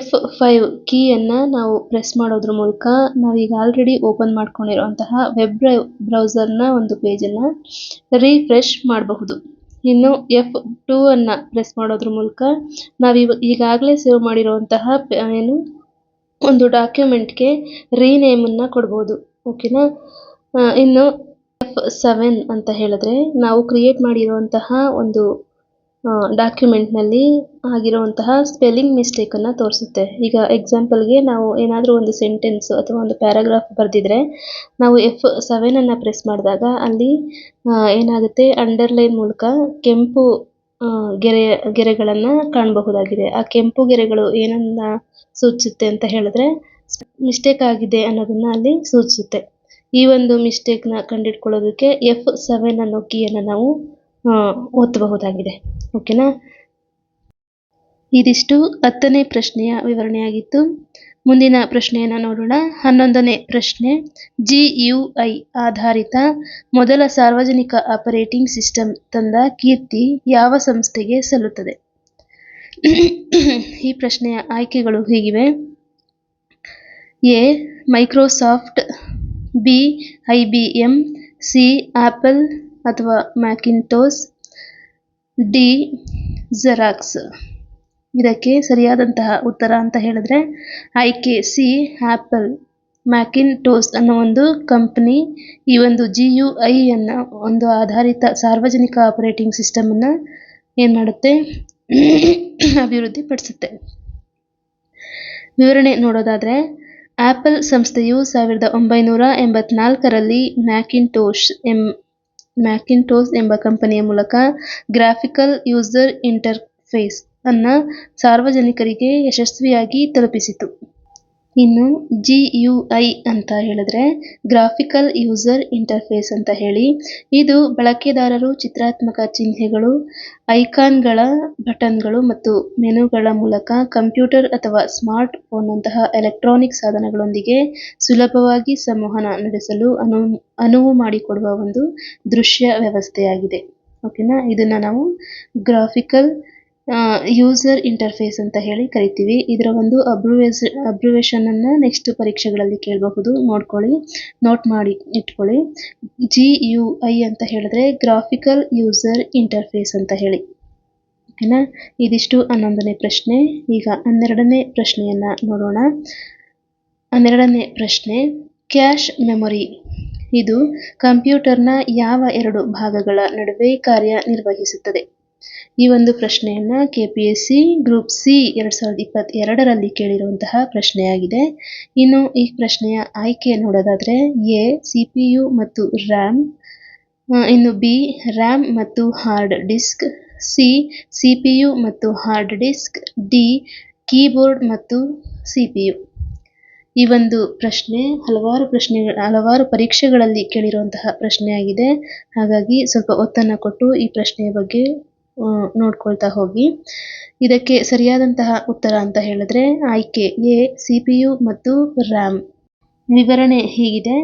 F5 ಕೀಯನ್ನು ನಾವು ಪ್ರೆಸ್ ಮಾಡೋದ್ರ ಮೂಲಕ ನಾವೀಗ ಆಲ್ರೆಡಿ ಓಪನ್ ಮಾಡ್ಕೊಂಡಿರುವಂತಹ ವೆಬ್ ಬ್ರೌಸರ್ನ ಒಂದು ಪೇಜನ್ನು ರಿಫ್ರೆಶ್ ಮಾಡಬಹುದು. ಇನ್ನು F2 ಅನ್ನು ಪ್ರೆಸ್ ಮಾಡೋದ್ರ ಮೂಲಕ ನಾವು ಈಗಾಗಲೇ ಸೇವ್ ಮಾಡಿರುವಂತಹ ಒಂದು ಡಾಕ್ಯುಮೆಂಟ್ಗೆ ರೀನೇಮನ್ನು ಕೊಡ್ಬೋದು. ಓಕೆನಾ? ಇನ್ನು F7 ಅಂತ ಹೇಳಿದ್ರೆ ನಾವು ಕ್ರಿಯೇಟ್ ಮಾಡಿರುವಂತಹ ಒಂದು ಡಾಕ್ಯುಮೆಂಟ್ನಲ್ಲಿ ಆಗಿರುವಂತಹ ಸ್ಪೆಲ್ಲಿಂಗ್ ಮಿಸ್ಟೇಕನ್ನು ತೋರಿಸುತ್ತೆ. ಈಗ ಎಕ್ಸಾಂಪಲ್ಗೆ ನಾವು ಏನಾದರೂ ಒಂದು ಸೆಂಟೆನ್ಸ್ ಅಥವಾ ಒಂದು ಪ್ಯಾರಾಗ್ರಾಫ್ ಬರೆದಿದ್ರೆ ನಾವು F7 ಅನ್ನು ಪ್ರೆಸ್ ಮಾಡಿದಾಗ ಅಲ್ಲಿ ಏನಾಗುತ್ತೆ, ಅಂಡರ್ಲೈನ್ ಮೂಲಕ ಕೆಂಪು ಗೆರೆಗಳನ್ನು ಕಾಣಬಹುದಾಗಿದೆ. ಆ ಕೆಂಪು ಗೆರೆಗಳು ಏನನ್ನ ಸೂಚಿಸುತ್ತೆ ಅಂತ ಹೇಳಿದ್ರೆ ಮಿಸ್ಟೇಕ್ ಆಗಿದೆ ಅನ್ನೋದನ್ನ ಅಲ್ಲಿ ಸೂಚಿಸುತ್ತೆ. ಈ ಒಂದು ಮಿಸ್ಟೇಕ್ನ ಕಂಡುಹಿಡ್ಕೊಳ್ಳೋದಕ್ಕೆ F7 ಅನ್ನೋ ಕೀಯನ್ನು ನಾವು ಒತ್ತಬಹುದಾಗಿದೆ. ಓಕೆನಾ? ಇದಿಷ್ಟು 10ನೇ ಪ್ರಶ್ನೆಯ ವಿವರಣೆಯಾಗಿತ್ತು. ಮುಂದಿನ ಪ್ರಶ್ನೆಯನ್ನು ನೋಡೋಣ. 11ನೇ ಪ್ರಶ್ನೆ, GUI ಆಧಾರಿತ ಮೊದಲ ಸಾರ್ವಜನಿಕ ಆಪರೇಟಿಂಗ್ ಸಿಸ್ಟಮ್ ತಂದ ಕೀರ್ತಿ ಯಾವ ಸಂಸ್ಥೆಗೆ ಸಲ್ಲುತ್ತದೆ? ಈ ಪ್ರಶ್ನೆಯ ಆಯ್ಕೆಗಳು ಹೀಗಿವೆ: A, Microsoft, B, IBM, C, apple ಅಥವಾ ಮ್ಯಾಕಿಂಟೋಸ್, ಡಿ, ಜೆರಾಕ್ಸ್. ಇದಕ್ಕೆ ಸರಿಯಾದಂತಹ ಉತ್ತರ ಅಂತ ಹೇಳಿದ್ರೆ ಆಯ್ಕೆ ಸಿ, ಆಪಲ್. ಮ್ಯಾಕಿಂಟೋಸ್ ಅನ್ನೋ ಒಂದು ಕಂಪನಿ ಈ ಒಂದು GUI ಅನ್ನ ಒಂದು ಆಧಾರಿತ ಸಾರ್ವಜನಿಕ ಆಪರೇಟಿಂಗ್ ಸಿಸ್ಟಮ್ ಅನ್ನ ಏನ್ ಮಾಡುತ್ತೆ, ಅಭಿವೃದ್ಧಿ ಪಡಿಸುತ್ತೆ. ವಿವರಣೆ ನೋಡೋದಾದ್ರೆ ಆಪಲ್ ಸಂಸ್ಥೆಯು 1984ರಲ್ಲಿ ಮ್ಯಾಕಿಂಟೋಸ್ ಎಂಬ ಕಂಪನಿಯ ಮೂಲಕ ಗ್ರಾಫಿಕಲ್ ಯೂಸರ್ ಇಂಟರ್ಫೇಸ್ ಅನ್ನ ಸಾರ್ವಜನಿಕರಿಗೆ ಯಶಸ್ವಿಯಾಗಿ ತಲುಪಿಸಿತು. ಇನ್ನು GUI ಅಂತ ಹೇಳಿದ್ರೆ ಗ್ರಾಫಿಕಲ್ ಯೂಸರ್ ಇಂಟರ್ಫೇಸ್ ಅಂತ ಹೇಳಿ, ಇದು ಬಳಕೆದಾರರು ಚಿತ್ರಾತ್ಮಕ ಚಿಹ್ನೆಗಳು, ಐಕಾನ್ಗಳ, ಬಟನ್ಗಳು ಮತ್ತು ಮೆನುಗಳ ಮೂಲಕ ಕಂಪ್ಯೂಟರ್ ಅಥವಾ ಸ್ಮಾರ್ಟ್ ಫೋನ್ನಂತಹ ಎಲೆಕ್ಟ್ರಾನಿಕ್ ಸಾಧನಗಳೊಂದಿಗೆ ಸುಲಭವಾಗಿ ಸಂವಹನ ನಡೆಸಲು ಅನುವು ಮಾಡಿಕೊಡುವ ಒಂದು ದೃಶ್ಯ ವ್ಯವಸ್ಥೆಯಾಗಿದೆ. ಓಕೆನಾ? ಇದನ್ನ ನಾವು ಗ್ರಾಫಿಕಲ್ ಯೂಸರ್ ಇಂಟರ್ಫೇಸ್ ಅಂತ ಹೇಳಿ ಕರಿತೀವಿ. ಇದರ ಒಂದು ಅಬ್ರಿವೇಷನ್ ಅನ್ನ ನೆಕ್ಸ್ಟ್ ಪರೀಕ್ಷೆಗಳಲ್ಲಿ ಕೇಳಬಹುದು. ನೋಟ್ ಮಾಡಿ ಇಟ್ಕೊಳ್ಳಿ. GUI ಅಂತ ಹೇಳಿದ್ರೆ ಗ್ರಾಫಿಕಲ್ ಯೂಸರ್ ಇಂಟರ್ಫೇಸ್ ಅಂತ ಹೇಳಿ. ಓಕೆನಾ? ಇದಿಷ್ಟು 11ನೇ ಪ್ರಶ್ನೆ. ಈಗ 12ನೇ ಪ್ರಶ್ನೆಯನ್ನ ನೋಡೋಣ. 12ನೇ ಪ್ರಶ್ನೆ, ಕ್ಯಾಶ್ ಮೆಮೊರಿ ಇದು ಕಂಪ್ಯೂಟರ್ನ ಯಾವ ಎರಡು ಭಾಗಗಳ ನಡುವೆ ಕಾರ್ಯನಿರ್ವಹಿಸುತ್ತದೆ? ಈ ಒಂದು ಪ್ರಶ್ನೆಯನ್ನ KPSC ಗ್ರೂಪ್ ಸಿ 2022ರಲ್ಲಿ ಕೇಳಿರುವಂತಹ ಪ್ರಶ್ನೆಯಾಗಿದೆ. ಇನ್ನು ಈ ಪ್ರಶ್ನೆಯ ಆಯ್ಕೆ ನೋಡೋದಾದ್ರೆ ಎ, CPU ಮತ್ತು RAM, ಇನ್ನು ಬಿ, RAM ಮತ್ತು ಹಾರ್ಡ್ ಡಿಸ್ಕ್, ಸಿ, CPU ಮತ್ತು ಹಾರ್ಡ್ ಡಿಸ್ಕ್, ಡಿ, ಕೀಬೋರ್ಡ್ ಮತ್ತು CPU. ಈ ಒಂದು ಪ್ರಶ್ನೆ ಹಲವಾರು ಪರೀಕ್ಷೆಗಳಲ್ಲಿ ಕೇಳಿರುವಂತಹ ಪ್ರಶ್ನೆಯಾಗಿದೆ. ಹಾಗಾಗಿ ಸ್ವಲ್ಪ ಒತ್ತನ್ನು ಕೊಟ್ಟು ಈ ಪ್ರಶ್ನೆಯ ಬಗ್ಗೆ ನೋಡ್ಕೊಳ್ತಾ ಹೋಗಿ. ಇದಕ್ಕೆ ಸರಿಯಾದಂತಹ ಉತ್ತರ ಅಂತ ಹೇಳಿದ್ರೆ ಆಯ್ಕೆ ಎ, CPU ಮತ್ತು RAM. ವಿವರಣೆ ಹೀಗಿದೆ: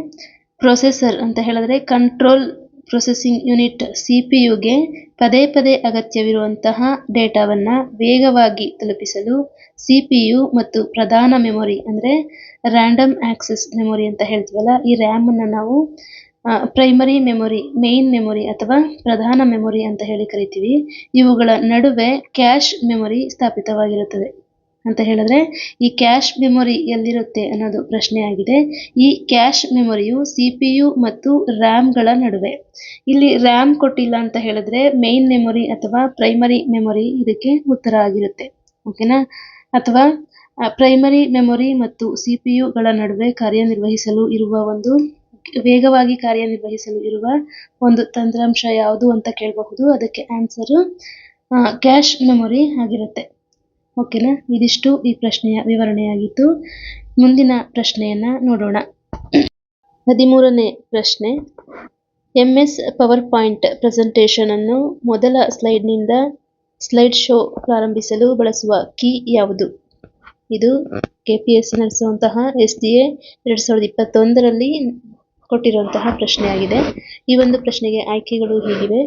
ಪ್ರೊಸೆಸರ್ ಅಂತ ಹೇಳಿದ್ರೆ ಕಂಟ್ರೋಲ್ ಪ್ರೊಸೆಸಿಂಗ್ ಯೂನಿಟ್ CPUಗೆ ಪದೇ ಪದೇ ಅಗತ್ಯವಿರುವಂತಹ ಡೇಟಾವನ್ನು ವೇಗವಾಗಿ ತಲುಪಿಸಲು CPU ಮತ್ತು ಪ್ರಧಾನ ಮೆಮೊರಿ ಅಂದರೆ ರ್ಯಾಂಡಮ್ ಆಕ್ಸೆಸ್ ಮೆಮೊರಿ ಅಂತ ಹೇಳ್ತೀವಲ್ಲ, ಈ RAM ಅನ್ನು ನಾವು ಪ್ರೈಮರಿ ಮೆಮೊರಿ, ಮೇನ್ ಮೆಮೊರಿ ಅಥವಾ ಪ್ರಧಾನ ಮೆಮೊರಿ ಅಂತ ಹೇಳಿ ಕರಿತೀವಿ. ಇವುಗಳ ನಡುವೆ ಕ್ಯಾಶ್ ಮೆಮೊರಿ ಸ್ಥಾಪಿತವಾಗಿರುತ್ತದೆ. ಅಂತ ಹೇಳಿದ್ರೆ ಈ ಕ್ಯಾಶ್ ಮೆಮೊರಿ ಎಲ್ಲಿರುತ್ತೆ ಅನ್ನೋದು ಪ್ರಶ್ನೆಯಾಗಿದೆ. ಈ ಕ್ಯಾಶ್ ಮೆಮೊರಿಯು CPU ಮತ್ತು RAM ನಡುವೆ. ಇಲ್ಲಿ RAM ಕೊಟ್ಟಿಲ್ಲ ಅಂತ ಹೇಳಿದ್ರೆ ಮೇನ್ ಮೆಮೊರಿ ಅಥವಾ ಪ್ರೈಮರಿ ಮೆಮೊರಿ ಇದಕ್ಕೆ ಉತ್ತರ ಆಗಿರುತ್ತೆ. ಓಕೆನಾ. ಅಥವಾ ಪ್ರೈಮರಿ ಮೆಮೊರಿ ಮತ್ತು CPU ನಡುವೆ ವೇಗವಾಗಿ ಕಾರ್ಯನಿರ್ವಹಿಸಲು ಇರುವ ಒಂದು ತಂತ್ರಾಂಶ ಯಾವುದು ಅಂತ ಕೇಳಬಹುದು. ಅದಕ್ಕೆ ಆನ್ಸರು ಕ್ಯಾಶ್ ಮೆಮೊರಿ ಆಗಿರುತ್ತೆ. ಓಕೆನಾ. ಇದಿಷ್ಟು ಈ ಪ್ರಶ್ನೆಯ ವಿವರಣೆಯಾಗಿತ್ತು. ಮುಂದಿನ ಪ್ರಶ್ನೆಯನ್ನ ನೋಡೋಣ. 13ನೇ ಪ್ರಶ್ನೆ, MS ಪವರ್ ಪಾಯಿಂಟ್ ಪ್ರೆಸೆಂಟೇಷನ್ ಅನ್ನು ಮೊದಲ ಸ್ಲೈಡ್ನಿಂದ ಸ್ಲೈಡ್ ಶೋ ಪ್ರಾರಂಭಿಸಲು ಬಳಸುವ ಕೀ ಯಾವುದು? ಇದು KPSC ನಡೆಸುವಂತಹ SDA 2021ರಲ್ಲಿ ಕೊಟ್ಟಿರುವಂತಹ ಪ್ರಶ್ನೆಯಾಗಿದೆ. ಈ ಒಂದು ಪ್ರಶ್ನೆಗೆ ಆಯ್ಕೆಗಳು ಹೀಗಿವೆ: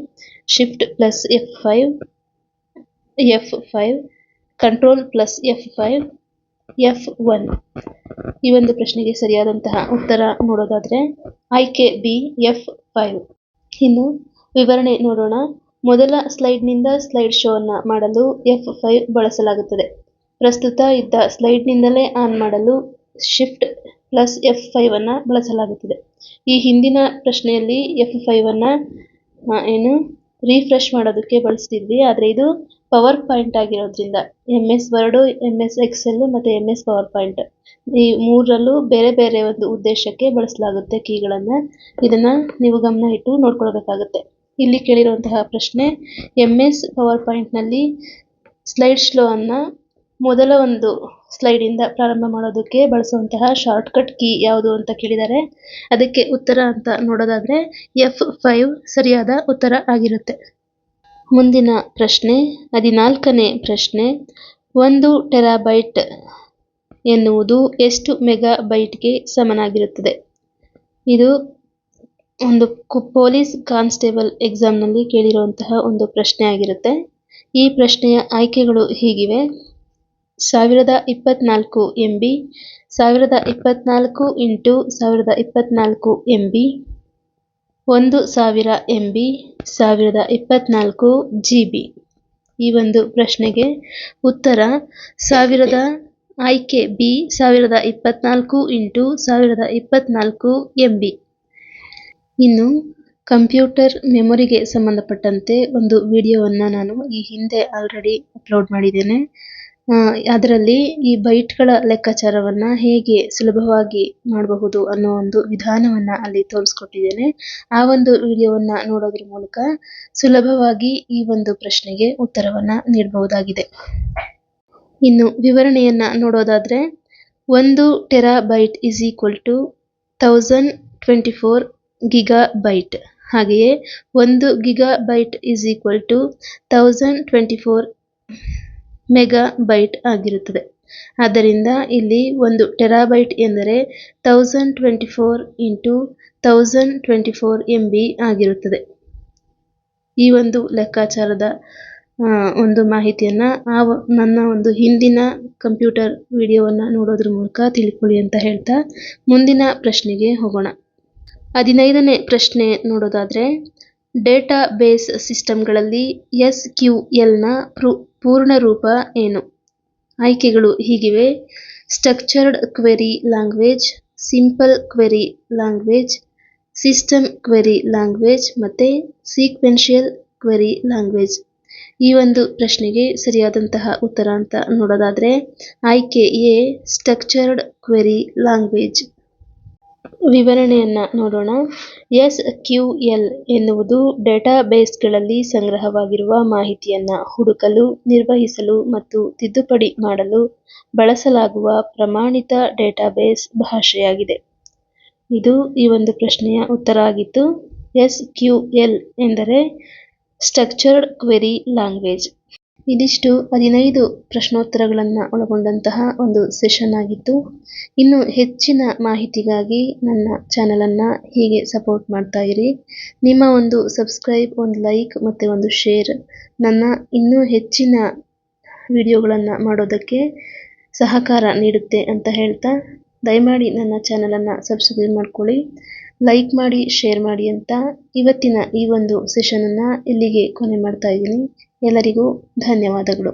shift plus F5, control plus F5, F1. ಈ ಒಂದು ಪ್ರಶ್ನೆಗೆ ಸರಿಯಾದಂತಹ ಉತ್ತರ ನೋಡೋದಾದ್ರೆ ಆಯ್ಕೆ ಬಿ F5. ಇನ್ನು ವಿವರಣೆ ನೋಡೋಣ. ಮೊದಲ ಸ್ಲೈಡ್ನಿಂದ ಸ್ಲೈಡ್ ಶೋ ಅನ್ನ ಮಾಡಲು F5 ಬಳಸಲಾಗುತ್ತದೆ. ಪ್ರಸ್ತುತ ಇದ್ದ ಸ್ಲೈಡ್ನಿಂದಲೇ ಆನ್ ಮಾಡಲು ಶಿಫ್ಟ್ ಪ್ಲಸ್ F5 ಅನ್ನ ಬಳಸಲಾಗುತ್ತದೆ. ಈ ಹಿಂದಿನ ಪ್ರಶ್ನೆಯಲ್ಲಿ F5 ಅನ್ನ ರಿಫ್ರೆಶ್ ಮಾಡೋದಕ್ಕೆ ಬಳಸ್ತಿದ್ವಿ. ಆದರೆ ಇದು ಪವರ್ ಪಾಯಿಂಟ್ ಆಗಿರೋದ್ರಿಂದ MS ವರ್ಡ್, MS ಎಕ್ಸೆಲ್ ಮತ್ತೆ MS ಪವರ್ ಪಾಯಿಂಟ್ ಈ ಮೂರರಲ್ಲೂ ಬೇರೆ ಬೇರೆ ಒಂದು ಉದ್ದೇಶಕ್ಕೆ ಬಳಸಲಾಗುತ್ತೆ ಕೀಗಳನ್ನ. ಇದನ್ನ ನೀವು ಗಮನ ಇಟ್ಟು ನೋಡ್ಕೊಳ್ಬೇಕಾಗುತ್ತೆ. ಇಲ್ಲಿ ಕೇಳಿರುವಂತಹ ಪ್ರಶ್ನೆ, MS ಪವರ್ ಪಾಯಿಂಟ್ ನಲ್ಲಿ ಸ್ಲೈಡ್ ಶೋ ಅನ್ನ ಮೊದಲ ಒಂದು ಸ್ಲೈಡ್ ಇಂದ ಪ್ರಾರಂಭ ಮಾಡೋದಕ್ಕೆ ಬಳಸುವಂತಹ ಶಾರ್ಟ್ಕಟ್ ಕೀ ಯಾವುದು ಅಂತ ಕೇಳಿದರೆ ಅದಕ್ಕೆ ಉತ್ತರ ಅಂತ ನೋಡೋದಾದ್ರೆ F5 ಸರಿಯಾದ ಉತ್ತರ ಆಗಿರುತ್ತೆ. ಮುಂದಿನ ಪ್ರಶ್ನೆ 14ನೇ ಪ್ರಶ್ನೆ, 1 ಟೆರಾಬೈಟ್ ಎನ್ನುವುದು ಎಷ್ಟು ಮೆಗಾಬೈಟ್ಗೆ ಸಮನಾಗಿರುತ್ತದೆ? ಇದು ಒಂದು ಪೊಲೀಸ್ ಕಾನ್ಸ್ಟೇಬಲ್ ಎಕ್ಸಾಮ್ನಲ್ಲಿ ಕೇಳಿರುವಂತಹ ಒಂದು ಪ್ರಶ್ನೆ ಆಗಿರುತ್ತೆ. ಈ ಪ್ರಶ್ನೆಯ ಆಯ್ಕೆಗಳು ಹೀಗಿವೆ: 1024 MB, 1024 × 1024 MB, 1000 MB, 1024 GB. ಈ ಒಂದು ಪ್ರಶ್ನೆಗೆ ಉತ್ತರ ಆಯ್ಕೆ ಬಿ 1024 × 1024 MB. ಇನ್ನು ಕಂಪ್ಯೂಟರ್ ಮೆಮೊರಿಗೆ ಸಂಬಂಧಪಟ್ಟಂತೆ ಒಂದು ವಿಡಿಯೋವನ್ನು ನಾನು ಈ ಹಿಂದೆ ಆಲ್ರೆಡಿ ಅಪ್ಲೋಡ್ ಮಾಡಿದ್ದೇನೆ. ಅದರಲ್ಲಿ ಈ ಬೈಟ್ಗಳ ಲೆಕ್ಕಾಚಾರವನ್ನು ಹೇಗೆ ಸುಲಭವಾಗಿ ಮಾಡಬಹುದು ಅನ್ನೋ ಒಂದು ವಿಧಾನವನ್ನು ಅಲ್ಲಿ ತೋರಿಸ್ಕೊಟ್ಟಿದ್ದೇನೆ. ಆ ಒಂದು ವಿಡಿಯೋವನ್ನು ನೋಡೋದ್ರ ಮೂಲಕ ಸುಲಭವಾಗಿ ಈ ಒಂದು ಪ್ರಶ್ನೆಗೆ ಉತ್ತರವನ್ನು ನೀಡಬಹುದಾಗಿದೆ. ಇನ್ನು ವಿವರಣೆಯನ್ನು ನೋಡೋದಾದ್ರೆ 1 ಟೆರಾಬೈಟ್ = 1024 ಗಿಗಾಬೈಟ್. ಹಾಗೆಯೇ 1 ಗಿಗಾಬೈಟ್ = 1024 ಮೆಗಾಬೈಟ್ ಆಗಿರುತ್ತದೆ. ಆದ್ದರಿಂದ ಇಲ್ಲಿ 1 ಟೆರಾಬೈಟ್ ಎಂದರೆ 1024 × 1024 MB ಆಗಿರುತ್ತದೆ. ಈ ಒಂದು ಲೆಕ್ಕಾಚಾರದ ಒಂದು ಮಾಹಿತಿಯನ್ನ ನನ್ನ ಒಂದು ಹಿಂದಿನ ಕಂಪ್ಯೂಟರ್ ವಿಡಿಯೋವನ್ನು ನೋಡೋದ್ರ ಮೂಲಕ ತಿಳ್ಕೊಳ್ಳಿ ಅಂತ ಹೇಳ್ತಾ ಮುಂದಿನ ಪ್ರಶ್ನೆಗೆ ಹೋಗೋಣ. 15ನೇ ಪ್ರಶ್ನೆ ನೋಡೋದಾದ್ರೆ, ಡೇಟಾ ಬೇಸ್ ಸಿಸ್ಟಮ್ಗಳಲ್ಲಿ SQLನ ಪೂರ್ಣ ರೂಪ ಏನು? ಆಯ್ಕೆಗಳು ಹೀಗಿವೆ: structured query language, simple query language, system query language ಮತ್ತೆ ಸೀಕ್ವೆನ್ಷಿಯಲ್ ಕ್ವೆರಿ ಲ್ಯಾಂಗ್ವೇಜ್. ಈ ಒಂದು ಪ್ರಶ್ನೆಗೆ ಸರಿಯಾದಂತಹ ಉತ್ತರ ಅಂತ ನೋಡೋದಾದ್ರೆ ಆಯ್ಕೆ ಎ ಸ್ಟ್ರಕ್ಚರ್ಡ್ ಕ್ವೆರಿ ಲ್ಯಾಂಗ್ವೇಜ್. ವಿವರಣೆಯನ್ನ ನೋಡೋಣ. SQL ಎನ್ನುವುದು ಡೇಟಾಬೇಸ್ಗಳಲ್ಲಿ ಸಂಗ್ರಹವಾಗಿರುವ ಮಾಹಿತಿಯನ್ನ ಹುಡುಕಲು, ನಿರ್ವಹಿಸಲು ಮತ್ತು ತಿದ್ದುಪಡಿ ಮಾಡಲು ಬಳಸಲಾಗುವ ಪ್ರಮಾಣಿತ ಡೇಟಾಬೇಸ್ ಭಾಷೆಯಾಗಿದೆ. ಇದು ಈ ಒಂದು ಪ್ರಶ್ನೆಯ ಉತ್ತರ ಆಗಿತ್ತು. SQL ಎಂದರೆ ಸ್ಟ್ರಕ್ಚರ್ಡ್ ಕ್ವೆರಿ ಲ್ಯಾಂಗ್ವೇಜ್. ಇದಿಷ್ಟು 15 ಪ್ರಶ್ನೋತ್ತರಗಳನ್ನು ಒಳಗೊಂಡಂತಹ ಒಂದು ಸೆಷನ್ ಆಗಿತ್ತು. ಇನ್ನು ಹೆಚ್ಚಿನ ಮಾಹಿತಿಗಾಗಿ ನನ್ನ ಚಾನಲನ್ನು ಹೀಗೆ ಸಪೋರ್ಟ್ ಮಾಡ್ತಾ ಇರಿ. ನಿಮ್ಮ ಒಂದು ಸಬ್ಸ್ಕ್ರೈಬ್, ಒಂದು ಲೈಕ್ ಮತ್ತು ಒಂದು ಶೇರ್ ನನ್ನ ಇನ್ನೂ ಹೆಚ್ಚಿನ ವಿಡಿಯೋಗಳನ್ನು ಮಾಡೋದಕ್ಕೆ ಸಹಕಾರ ನೀಡುತ್ತೆ ಅಂತ ಹೇಳ್ತಾ, ದಯಮಾಡಿ ನನ್ನ ಚಾನಲನ್ನು ಸಬ್ಸ್ಕ್ರೈಬ್ ಮಾಡ್ಕೊಳ್ಳಿ, ಲೈಕ್ ಮಾಡಿ, ಶೇರ್ ಮಾಡಿ ಅಂತ ಇವತ್ತಿನ ಈ ಒಂದು ಸೆಷನನ್ನು ಇಲ್ಲಿಗೆ ಕೊನೆ ಮಾಡ್ತಾ ಇದ್ದೀನಿ. ಎಲ್ಲರಿಗೂ ಧನ್ಯವಾದಗಳು.